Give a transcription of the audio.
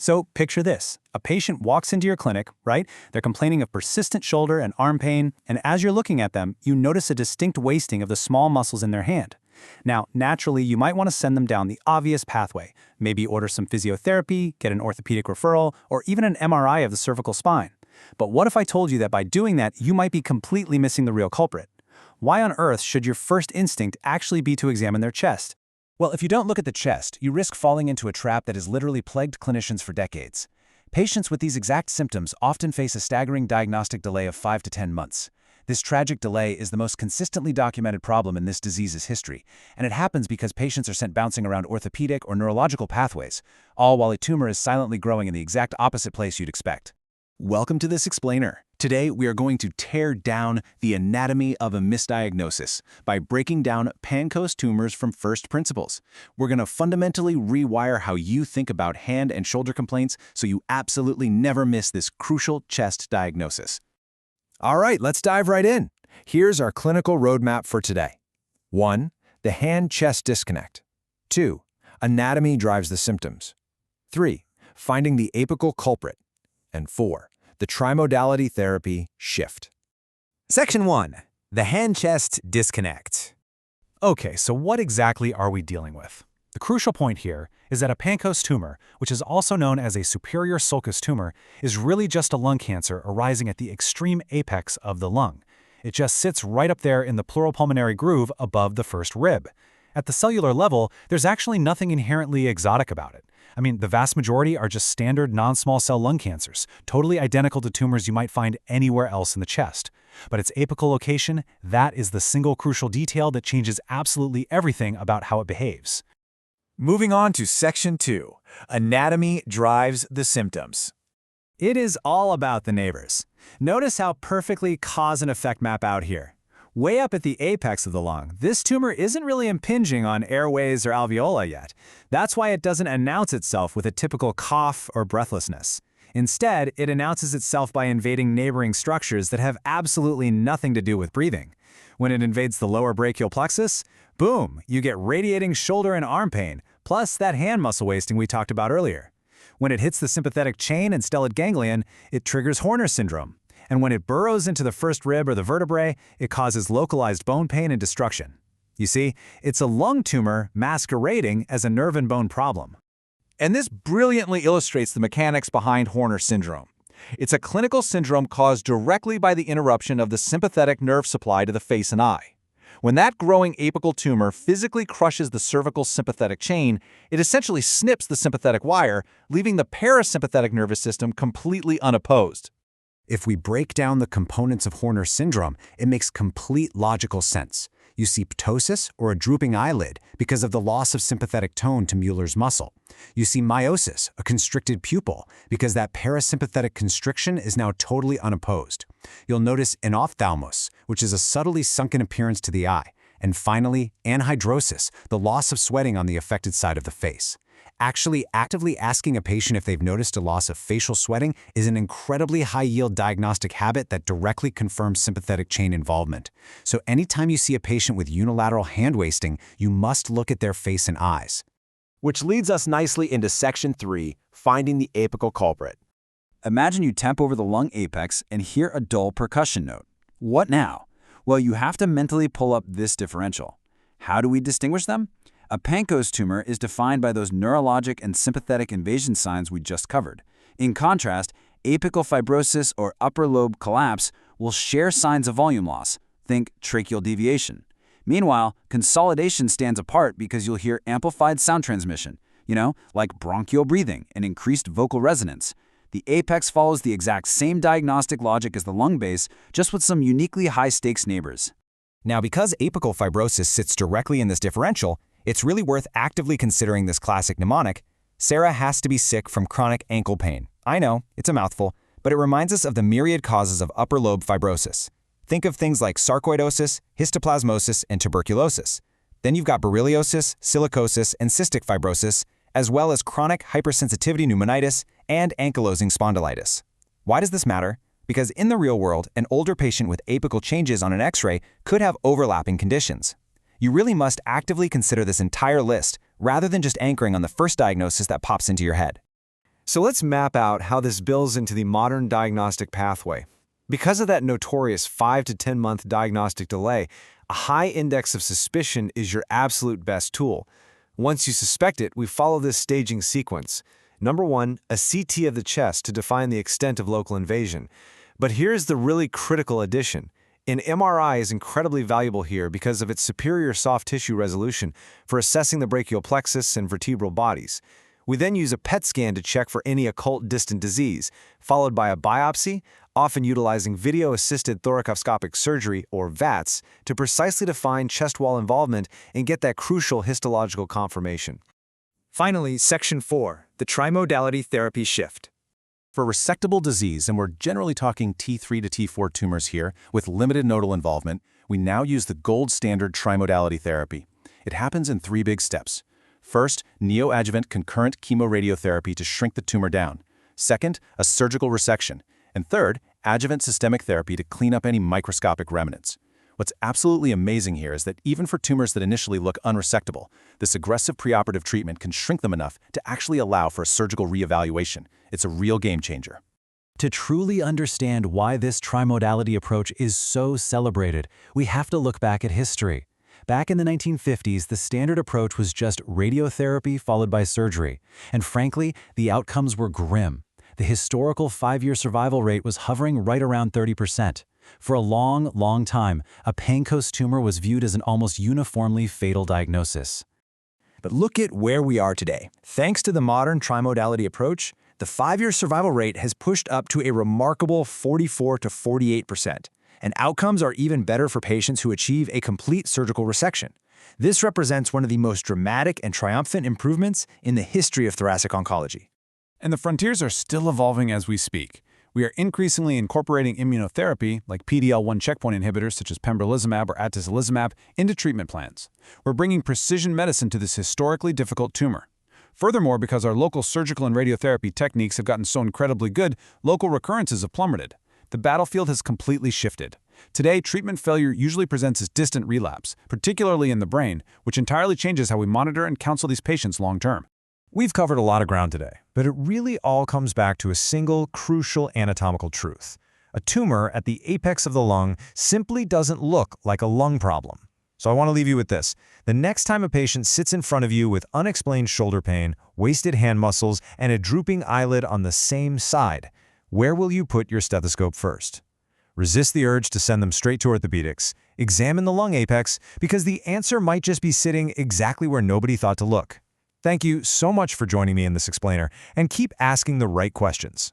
So picture this. A patient walks into your clinic, right? They're complaining of persistent shoulder and arm pain, and as you're looking at them, you notice a distinct wasting of the small muscles in their hand. Now, naturally, you might want to send them down the obvious pathway. Maybe order some physiotherapy, get an orthopedic referral, or even an MRI of the cervical spine. But what if I told you that by doing that, you might be completely missing the real culprit? Why on earth should your first instinct actually be to examine their chest? Well, if you don't look at the chest, you risk falling into a trap that has literally plagued clinicians for decades. Patients with these exact symptoms often face a staggering diagnostic delay of 5 to 10 months. This tragic delay is the most consistently documented problem in this disease's history, and it happens because patients are sent bouncing around orthopedic or neurological pathways, all while a tumor is silently growing in the exact opposite place you'd expect. Welcome to this explainer. Today, we are going to tear down the anatomy of a misdiagnosis by breaking down Pancoast tumors from first principles. We're going to fundamentally rewire how you think about hand and shoulder complaints so you absolutely never miss this crucial chest diagnosis. All right, let's dive right in. Here's our clinical roadmap for today. 1. The hand-chest disconnect. 2. Anatomy drives the symptoms. 3. Finding the apical culprit. And 4. The trimodality therapy shift. Section 1. The hand-chest disconnect. Okay, so what exactly are we dealing with? The crucial point here is that a Pancoast tumor, which is also known as a superior sulcus tumor, is really just a lung cancer arising at the extreme apex of the lung. It just sits right up there in the pleuropulmonary groove above the first rib. At the cellular level, there's actually nothing inherently exotic about it. I mean, the vast majority are just standard non-small cell lung cancers, totally identical to tumors you might find anywhere else in the chest. But its apical location, that is the single crucial detail that changes absolutely everything about how it behaves. Moving on to Section 2. Anatomy drives the symptoms. It is all about the neighbors. Notice how perfectly cause and effect map out here. Way up at the apex of the lung, this tumor isn't really impinging on airways or alveoli yet. That's why it doesn't announce itself with a typical cough or breathlessness. Instead, it announces itself by invading neighboring structures that have absolutely nothing to do with breathing. When it invades the lower brachial plexus, boom, you get radiating shoulder and arm pain, plus that hand muscle wasting we talked about earlier. When it hits the sympathetic chain and stellate ganglion, it triggers Horner syndrome. And when it burrows into the first rib or the vertebrae, it causes localized bone pain and destruction. You see, it's a lung tumor masquerading as a nerve and bone problem. And this brilliantly illustrates the mechanics behind Horner syndrome. It's a clinical syndrome caused directly by the interruption of the sympathetic nerve supply to the face and eye. When that growing apical tumor physically crushes the cervical sympathetic chain, it essentially snips the sympathetic wire, leaving the parasympathetic nervous system completely unopposed. If we break down the components of Horner syndrome, it makes complete logical sense. You see ptosis, or a drooping eyelid, because of the loss of sympathetic tone to Mueller's muscle. You see miosis, a constricted pupil, because that parasympathetic constriction is now totally unopposed. You'll notice anophthalmos, which is a subtly sunken appearance to the eye. And finally, anhidrosis, the loss of sweating on the affected side of the face. Actually, actively asking a patient if they've noticed a loss of facial sweating is an incredibly high-yield diagnostic habit that directly confirms sympathetic chain involvement. So anytime you see a patient with unilateral hand wasting, you must look at their face and eyes. Which leads us nicely into Section 3, finding the apical culprit. Imagine you tap over the lung apex and hear a dull percussion note. What now? Well, you have to mentally pull up this differential. How do we distinguish them? A Pancoast tumor is defined by those neurologic and sympathetic invasion signs we just covered. In contrast, apical fibrosis or upper lobe collapse will share signs of volume loss. Think tracheal deviation. Meanwhile, consolidation stands apart because you'll hear amplified sound transmission, like bronchial breathing and increased vocal resonance. The apex follows the exact same diagnostic logic as the lung base, just with some uniquely high-stakes neighbors. Now, because apical fibrosis sits directly in this differential, it's really worth actively considering this classic mnemonic. Sarah has to be sick from chronic ankle pain. I know, it's a mouthful, but it reminds us of the myriad causes of upper lobe fibrosis. Think of things like sarcoidosis, histoplasmosis, and tuberculosis. Then you've got berylliosis, silicosis, and cystic fibrosis, as well as chronic hypersensitivity pneumonitis and ankylosing spondylitis. Why does this matter? Because in the real world, an older patient with apical changes on an X-ray could have overlapping conditions. You really must actively consider this entire list rather than just anchoring on the first diagnosis that pops into your head. So let's map out how this builds into the modern diagnostic pathway. Because of that notorious 5 to 10 month diagnostic delay, a high index of suspicion is your absolute best tool. Once you suspect it, we follow this staging sequence. Number 1, a CT of the chest to define the extent of local invasion. But here's the really critical addition. An MRI is incredibly valuable here because of its superior soft tissue resolution for assessing the brachial plexus and vertebral bodies. We then use a PET scan to check for any occult distant disease, followed by a biopsy, often utilizing video-assisted thoracoscopic surgery, or VATS, to precisely define chest wall involvement and get that crucial histological confirmation. Finally, Section 4, the trimodality therapy shift. For resectable disease, and we're generally talking T3 to T4 tumors here, with limited nodal involvement, we now use the gold standard trimodality therapy. It happens in 3 big steps. First, neoadjuvant concurrent chemoradiotherapy to shrink the tumor down. Second, a surgical resection. And third, adjuvant systemic therapy to clean up any microscopic remnants. What's absolutely amazing here is that even for tumors that initially look unresectable, this aggressive preoperative treatment can shrink them enough to actually allow for a surgical reevaluation. It's a real game changer. To truly understand why this trimodality approach is so celebrated, we have to look back at history. Back in the 1950s, the standard approach was just radiotherapy followed by surgery. And frankly, the outcomes were grim. The historical 5-year survival rate was hovering right around 30%. For a long, long time, a Pancoast tumor was viewed as an almost uniformly fatal diagnosis. But look at where we are today. Thanks to the modern trimodality approach, the 5-year survival rate has pushed up to a remarkable 44 to 48%. And outcomes are even better for patients who achieve a complete surgical resection. This represents one of the most dramatic and triumphant improvements in the history of thoracic oncology. And the frontiers are still evolving as we speak. We are increasingly incorporating immunotherapy, like PD-L1 checkpoint inhibitors such as pembrolizumab or atezolizumab, into treatment plans. We're bringing precision medicine to this historically difficult tumor. Furthermore, because our local surgical and radiotherapy techniques have gotten so incredibly good, local recurrences have plummeted. The battlefield has completely shifted. Today, treatment failure usually presents as distant relapse, particularly in the brain, which entirely changes how we monitor and counsel these patients long-term. We've covered a lot of ground today, but it really all comes back to a single, crucial anatomical truth. A tumor at the apex of the lung simply doesn't look like a lung problem. So I want to leave you with this. The next time a patient sits in front of you with unexplained shoulder pain, wasted hand muscles, and a drooping eyelid on the same side, where will you put your stethoscope first? Resist the urge to send them straight to orthopedics. Examine the lung apex, because the answer might just be sitting exactly where nobody thought to look. Thank you so much for joining me in this explainer, and keep asking the right questions.